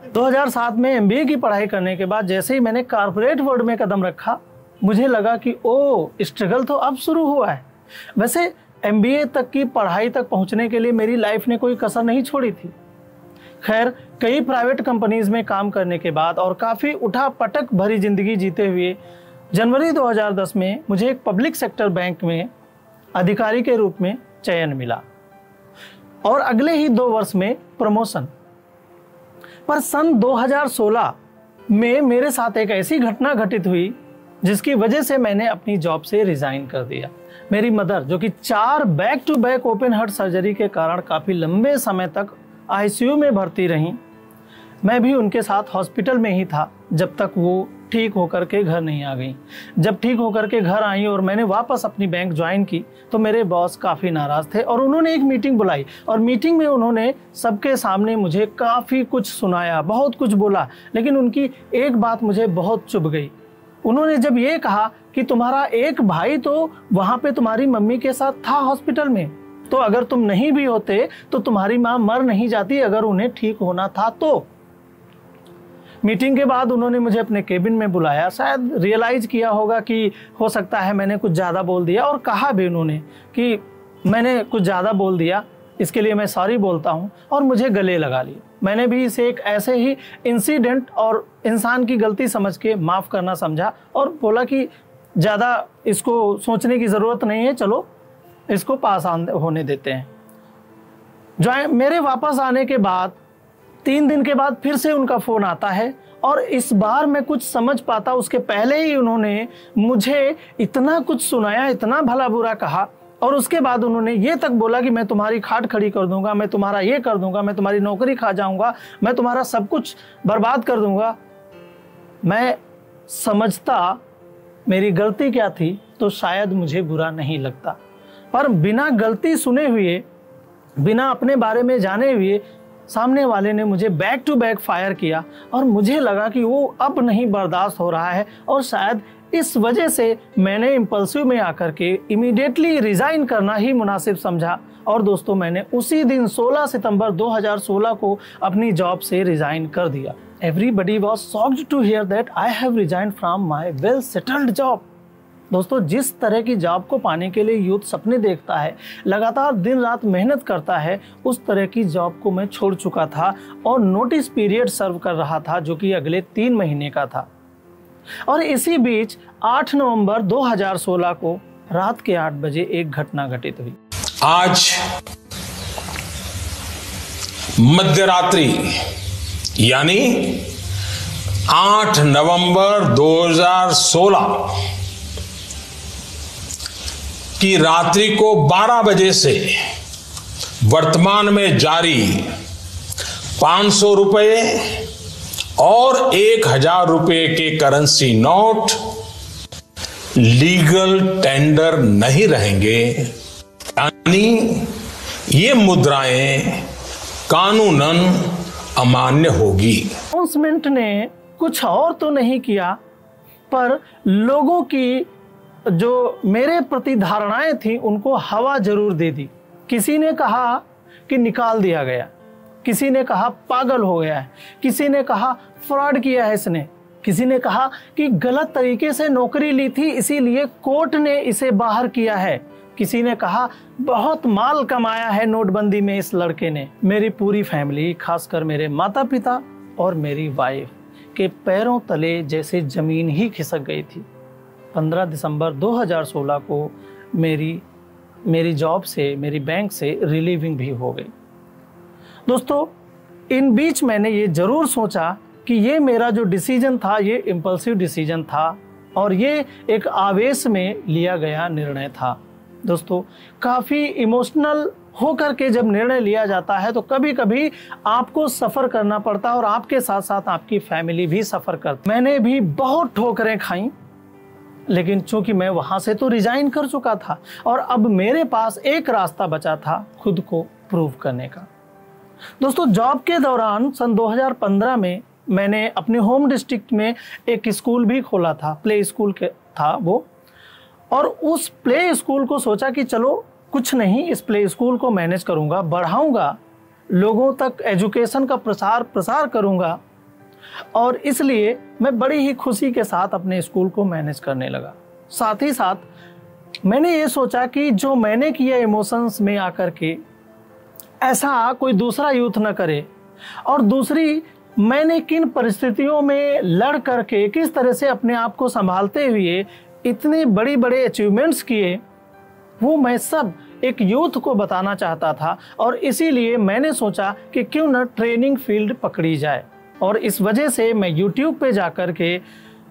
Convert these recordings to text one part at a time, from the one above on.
2007 में एमबीए की पढ़ाई करने के बाद जैसे ही मैंने कॉर्पोरेट वर्ल्ड में कदम रखा, मुझे लगा कि ओ स्ट्रगल तो अब शुरू हुआ है। वैसे एमबीए तक की पढ़ाई तक पहुंचने के लिए मेरी लाइफ ने कोई कसर नहीं छोड़ी थी। खैर, कई प्राइवेट कंपनीज में काम करने के बाद और काफ़ी उठा पटक भरी ज़िंदगी जीते हुए जनवरी 2010 में मुझे एक पब्लिक सेक्टर बैंक में अधिकारी के रूप में चयन मिला और अगले ही 2 वर्ष में प्रमोशन। पर सन 2016 में मेरे साथ एक ऐसी घटना घटित हुई जिसकी वजह से मैंने अपनी जॉब से रिजाइन कर दिया। मेरी मदर, जो कि 4 back to back open heart surgery के कारण काफ़ी लंबे समय तक आईसीयू में भर्ती रहीं, मैं भी उनके साथ हॉस्पिटल में ही था जब तक वो ठीक होकर के घर नहीं आ गई। जब ठीक होकर के घर आई और मैंने वापस अपनी बैंक ज्वाइन की तो मेरे बॉस काफ़ी नाराज़ थे और उन्होंने एक मीटिंग बुलाई और मीटिंग में उन्होंने सबके सामने मुझे काफ़ी कुछ सुनाया, बहुत कुछ बोला, लेकिन उनकी एक बात मुझे बहुत चुभ गई। उन्होंने जब ये कहा कि तुम्हारा एक भाई तो वहाँ पे तुम्हारी मम्मी के साथ था हॉस्पिटल में, तो अगर तुम नहीं भी होते तो तुम्हारी माँ मर नहीं जाती अगर उन्हें ठीक होना था तो। मीटिंग के बाद उन्होंने मुझे अपने केबिन में बुलाया। शायद रियलाइज किया होगा कि हो सकता है मैंने कुछ ज़्यादा बोल दिया, और कहा भी उन्होंने कि मैंने कुछ ज़्यादा बोल दिया, इसके लिए मैं सॉरी बोलता हूँ, और मुझे गले लगा लिया। मैंने भी इसे एक ऐसे ही इंसिडेंट और इंसान की गलती समझ के माफ़ करना समझा और बोला कि ज़्यादा इसको सोचने की ज़रूरत नहीं है, चलो इसको पास होने देते हैं। मेरे वापस आने के बाद 3 दिन के बाद फिर से उनका फ़ोन आता है और इस बार मैं कुछ समझ पाता उसके पहले ही उन्होंने मुझे इतना कुछ सुनाया, इतना भला बुरा कहा, और उसके बाद उन्होंने ये तक बोला कि मैं तुम्हारी खाट खड़ी कर दूंगा, मैं तुम्हारा ये कर दूंगा, मैं तुम्हारी नौकरी खा जाऊंगा, मैं तुम्हारा सब कुछ बर्बाद कर दूंगा। मैं समझता मेरी गलती क्या थी तो शायद मुझे बुरा नहीं लगता, पर बिना गलती सुने हुए, बिना अपने बारे में जाने हुए सामने वाले ने मुझे बैक टू बैक फायर किया और मुझे लगा कि वो अब नहीं बर्दाश्त हो रहा है, और शायद इस वजह से मैंने इम्पल्सिव में आकर के इमीडिएटली रिज़ाइन करना ही मुनासिब समझा। और दोस्तों, मैंने उसी दिन 16 सितंबर 2016 को अपनी जॉब से रिज़ाइन कर दिया। Everybody was shocked to hear that I have resigned from my well settled job। दोस्तों, जिस तरह की जॉब को पाने के लिए यूथ सपने देखता है, लगातार दिन रात मेहनत करता है, उस तरह की जॉब को मैं छोड़ चुका था और नोटिस पीरियड सर्व कर रहा था जो कि अगले 3 महीने का था। और इसी बीच 8 नवंबर 2016 को रात के 8 बजे एक घटना घटित हुई। आज मध्यरात्रि यानी 8 नवंबर 2016 की रात्रि को 12 बजे से वर्तमान में जारी 500 रुपए और 1000 रुपए के करेंसी नोट लीगल टेंडर नहीं रहेंगे, यानी ये मुद्राएं कानूनन अमान्य होगी। अनाउंसमेंट ने कुछ और तो नहीं किया, पर लोगों की जो मेरे प्रति धारणाएं थी उनको हवा जरूर दे दी। किसी ने कहा कि निकाल दिया गया, किसी ने कहा पागल हो गया है, किसी ने कहा फ्रॉड किया है इसने, किसी ने कहा कि गलत तरीके से नौकरी ली थी इसीलिए कोर्ट ने इसे बाहर किया है, किसी ने कहा बहुत माल कमाया है नोटबंदी में इस लड़के ने। मेरी पूरी फैमिली, खासकर मेरे माता पिता और मेरी वाइफ के पैरों तले जैसे जमीन ही खिसक गई थी। 15 दिसंबर 2016 को मेरी जॉब से, मेरी बैंक से रिलीविंग भी हो गई। दोस्तों, इन बीच मैंने ये ज़रूर सोचा कि ये मेरा जो डिसीजन था ये इम्पल्सिव डिसीजन था और ये एक आवेश में लिया गया निर्णय था। दोस्तों, काफ़ी इमोशनल होकर के जब निर्णय लिया जाता है तो कभी कभी आपको सफ़र करना पड़ता है और आपके साथ साथ आपकी फैमिली भी सफ़र करती। मैंने भी बहुत ठोकरें खाई, लेकिन चूंकि मैं वहाँ से तो रिजाइन कर चुका था और अब मेरे पास एक रास्ता बचा था खुद को प्रूव करने का। दोस्तों, जॉब के दौरान सन 2015 में मैंने अपने होम डिस्ट्रिक्ट में एक स्कूल भी खोला था, प्ले स्कूल के था वो, और उस प्ले स्कूल को सोचा कि चलो कुछ नहीं, इस प्ले स्कूल को मैनेज करूंगा, बढ़ाऊंगा, लोगों तक एजुकेशन का प्रसार करूंगा और इसलिए मैं बड़ी ही खुशी के साथ अपने स्कूल को मैनेज करने लगा। साथ ही साथ मैंने ये सोचा कि जो मैंने किया इमोशंस में आकर के ऐसा कोई दूसरा यूथ न करे, और दूसरी मैंने किन परिस्थितियों में लड़ करके किस तरह से अपने आप को संभालते हुए इतने बड़े बड़े अचीवमेंट्स किए, वो मैं सब एक यूथ को बताना चाहता था। और इसीलिए मैंने सोचा कि क्यों न ट्रेनिंग फील्ड पकड़ी जाए। और इस वजह से मैं YouTube पे जाकर के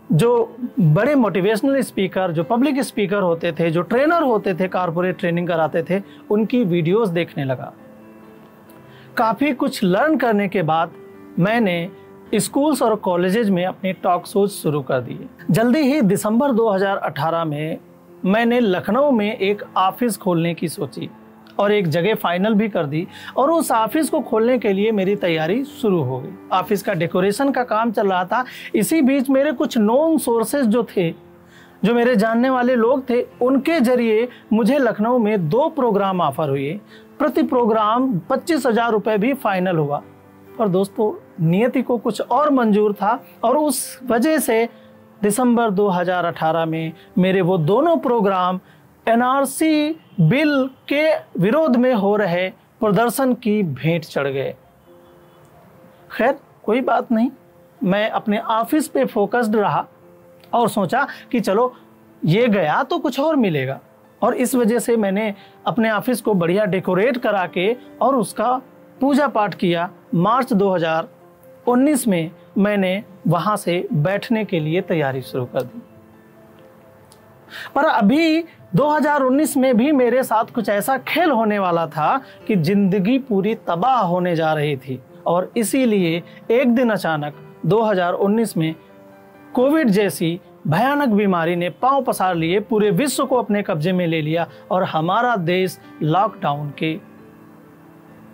जो बड़े मोटिवेशनल स्पीकर, जो पब्लिक स्पीकर होते थे, जो ट्रेनर होते थे, कारपोरेट ट्रेनिंग कराते थे, उनकी वीडियोस देखने लगा। काफ़ी कुछ लर्न करने के बाद मैंने स्कूल्स और कॉलेजेस में अपने टॉक शोज शुरू कर दिए। जल्दी ही दिसंबर 2018 में मैंने लखनऊ में एक ऑफिस खोलने की सोची और एक जगह फाइनल भी कर दी, और उस ऑफिस को खोलने के लिए मेरी तैयारी शुरू हो गई। ऑफिस का डेकोरेशन का काम चल रहा था। इसी बीच मेरे कुछ नोन सोर्सेज जो थे, जो मेरे जानने वाले लोग थे, उनके जरिए मुझे लखनऊ में 2 प्रोग्राम ऑफर हुए। प्रति प्रोग्राम 25,000 रुपये भी फाइनल हुआ। पर दोस्तों, नियति को कुछ और मंजूर था, और उस वजह से दिसंबर 2018 में मेरे वो दोनों प्रोग्राम एनआरसी बिल के विरोध में हो रहे प्रदर्शन की भेंट चढ़ गए। खैर, कोई बात नहीं, मैं अपने ऑफिस पे फोकस्ड रहा और सोचा कि चलो ये गया तो कुछ और मिलेगा। और इस वजह से मैंने अपने ऑफिस को बढ़िया डेकोरेट करा के और उसका पूजा पाठ किया। मार्च 2019 में मैंने वहां से बैठने के लिए तैयारी शुरू कर दी। पर अभी 2019 में भी मेरे साथ कुछ ऐसा खेल होने वाला था कि जिंदगी पूरी तबाह होने जा रही थी। और इसीलिए एक दिन अचानक 2019 में कोविड जैसी भयानक बीमारी ने पांव पसार लिए, पूरे विश्व को अपने कब्जे में ले लिया, और हमारा देश लॉकडाउन के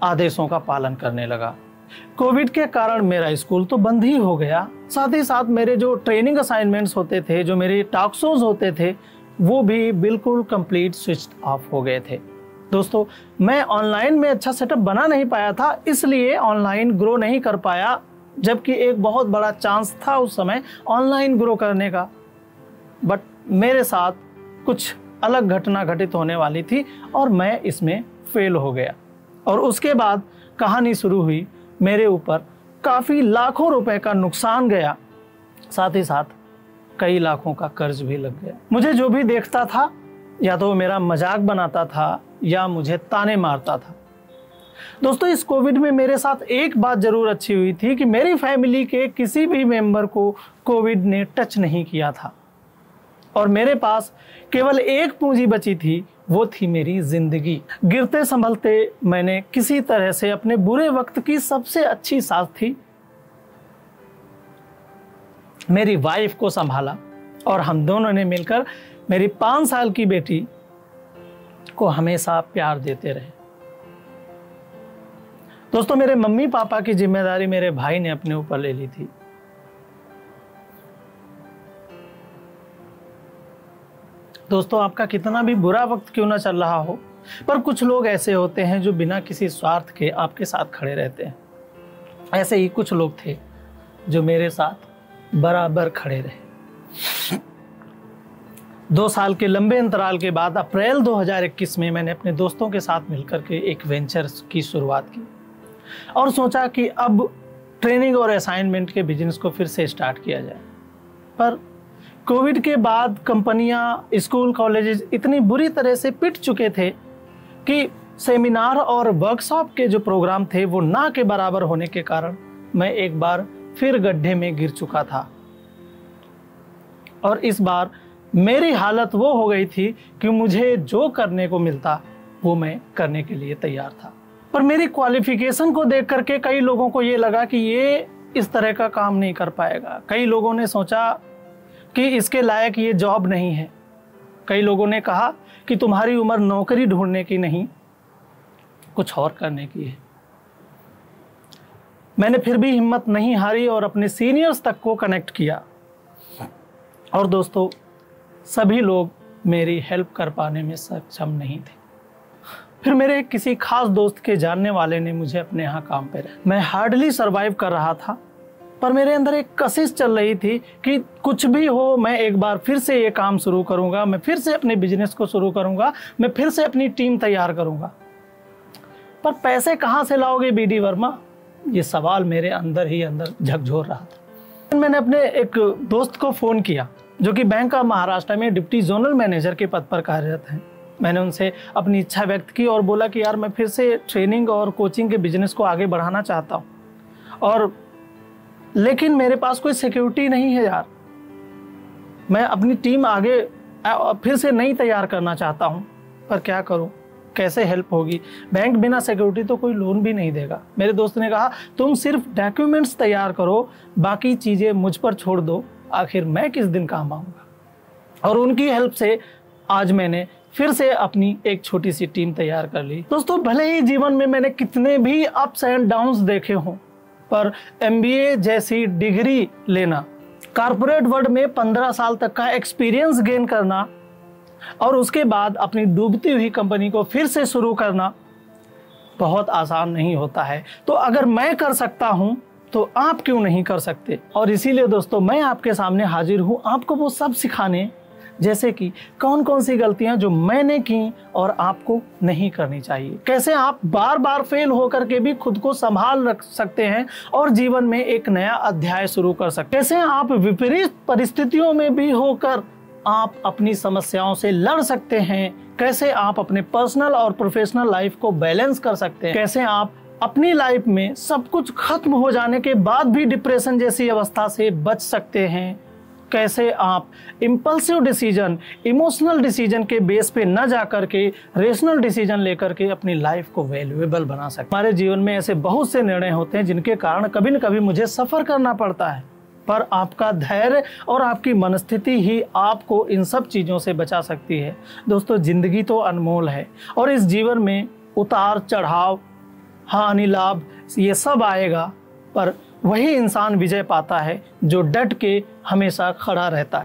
आदेशों का पालन करने लगा। कोविड के कारण मेरा स्कूल तो बंद ही हो गया, साथ ही साथ मेरे जो ट्रेनिंग असाइनमेंट्स होते थे, जो मेरे टॉक शोज होते थे, वो भी बिल्कुल कंप्लीट स्विच्ड ऑफ हो गए थे। दोस्तों, मैं ऑनलाइन में अच्छा सेटअप बना नहीं पाया था, इसलिए ऑनलाइन ग्रो नहीं कर पाया, जबकि एक बहुत बड़ा चांस था उस समय ऑनलाइन ग्रो करने का। बट मेरे साथ कुछ अलग घटना घटित होने वाली थी और मैं इसमें फेल हो गया। और उसके बाद कहानी शुरू हुई। मेरे ऊपर काफ़ी लाखों रुपए का नुकसान गया, साथ ही साथ कई लाखों का कर्ज भी लग गया। मुझे जो भी देखता था या तो मेरा मजाक बनाता था या मुझे ताने मारता था। दोस्तों, इस कोविड में मेरे साथ एक बात जरूर अच्छी हुई थी कि मेरी फैमिली के किसी भी मेंबर को कोविड ने टच नहीं किया था, और मेरे पास केवल एक पूंजी बची थी, वो थी मेरी जिंदगी। गिरते संभलते मैंने किसी तरह से अपने बुरे वक्त की सबसे अच्छी साथ थी मेरी वाइफ को संभाला, और हम दोनों ने मिलकर मेरी 5 साल की बेटी को हमेशा प्यार देते रहे। दोस्तों, मेरे मम्मी पापा की जिम्मेदारी मेरे भाई ने अपने ऊपर ले ली थी। दोस्तों, आपका कितना भी बुरा वक्त क्यों ना चल रहा हो, पर कुछ लोग ऐसे होते हैं जो बिना किसी स्वार्थ के आपके साथ खड़े रहते हैं। ऐसे ही कुछ लोग थे जो मेरे साथ बराबर खड़े रहे। 2 साल के लंबे अंतराल के बाद अप्रैल 2021 में मैंने अपने दोस्तों के साथ मिलकर के एक वेंचर की शुरुआत की और सोचा कि अब ट्रेनिंग और असाइनमेंट के बिजनेस को फिर से स्टार्ट किया जाए। पर कोविड के बाद कंपनियां, स्कूल, कॉलेजेस इतनी बुरी तरह से पिट चुके थे कि सेमिनार और वर्कशॉप के जो प्रोग्राम थे वो ना के बराबर होने के कारण मैं एक बार फिर गड्ढे में गिर चुका था। और इस बार मेरी हालत वो हो गई थी कि मुझे जो करने को मिलता वो मैं करने के लिए तैयार था। पर मेरी क्वालिफिकेशन को देख करके कई लोगों को ये लगा कि ये इस तरह का काम नहीं कर पाएगा। कई लोगों ने सोचा कि इसके लायक ये जॉब नहीं है। कई लोगों ने कहा कि तुम्हारी उम्र नौकरी ढूंढने की नहीं, कुछ और करने की है। मैंने फिर भी हिम्मत नहीं हारी और अपने सीनियर्स तक को कनेक्ट किया। और दोस्तों, सभी लोग मेरी हेल्प कर पाने में सक्षम नहीं थे। फिर मेरे किसी खास दोस्त के जानने वाले ने मुझे अपने यहाँ काम पे रखा। मैं हार्डली सरवाइव कर रहा था पर मेरे अंदर एक कशिश चल रही थी कि कुछ भी हो, मैं एक बार फिर से ये काम शुरू करूँगा, मैं फिर से अपने बिजनेस को शुरू करूँगा, मैं फिर से अपनी टीम तैयार करूँगा। पर पैसे कहाँ से लाओगे BD वर्मा? ये सवाल मेरे अंदर ही अंदर झकझोर रहा था। मैंने अपने एक दोस्त को फ़ोन किया जो कि बैंक ऑफ महाराष्ट्र में डिप्टी जोनल मैनेजर के पद पर कार्यरत हैं। मैंने उनसे अपनी इच्छा व्यक्त की और बोला कि यार मैं फिर से ट्रेनिंग और कोचिंग के बिजनेस को आगे बढ़ाना चाहता हूँ, और लेकिन मेरे पास कोई सिक्योरिटी नहीं है यार। मैं अपनी टीम आगे फिर से नहीं तैयार करना चाहता हूँ, पर क्या करूँ, कैसे हेल्प होगी? बैंक बिना सिक्योरिटी तो कोई लोन भी नहीं देगा। मेरे दोस्त ने कहा तुम सिर्फ डॉक्यूमेंट्स तैयार करो, बाकी चीज़ें मुझ पर छोड़ दो, आखिर मैं किस दिन काम आऊँगा। और उनकी हेल्प से आज मैंने फिर से अपनी एक छोटी सी टीम तैयार कर ली। दोस्तों, भले ही जीवन में मैंने कितने भी अप्स एंड डाउन्स देखे हों, पर MBA जैसी डिग्री लेना, कॉर्पोरेट वर्ल्ड में 15 साल तक का एक्सपीरियंस गेन करना और उसके बाद अपनी डूबती हुई कंपनी को फिर से शुरू करना बहुत आसान नहीं होता है। तो अगर मैं कर सकता हूं तो आप क्यों नहीं कर सकते? और इसीलिए दोस्तों मैं आपके सामने हाजिर हूं, आपको वो सब सिखाने, जैसे कि कौन कौन सी गलतियां जो मैंने की और आपको नहीं करनी चाहिए, कैसे आप बार बार फेल होकर के भी खुद को संभाल रख सकते हैं और जीवन में एक नया अध्याय शुरू कर सकते हैं, कैसे आप विपरीत परिस्थितियों में भी होकर आप अपनी समस्याओं से लड़ सकते हैं, कैसे आप अपने पर्सनल और प्रोफेशनल लाइफ को बैलेंस कर सकते हैं, कैसे आप अपनी लाइफ में सब कुछ खत्म हो जाने के बाद भी डिप्रेशन जैसी अवस्था से बच सकते हैं, कैसे आप इम्पल्सिव डिसीजन, इमोशनल डिसीजन के बेस पे न जा करके रेशनल डिसीजन लेकर के अपनी लाइफ को वैल्यूएबल बना सकते। हमारे जीवन में ऐसे बहुत से निर्णय होते हैं जिनके कारण कभी न कभी मुझे सफ़र करना पड़ता है, पर आपका धैर्य और आपकी मनस्थिति ही आपको इन सब चीज़ों से बचा सकती है। दोस्तों, ज़िंदगी तो अनमोल है और इस जीवन में उतार चढ़ाव, हानि लाभ, ये सब आएगा, पर वही इंसान विजय पाता है जो डट के हमेशा खड़ा रहता है।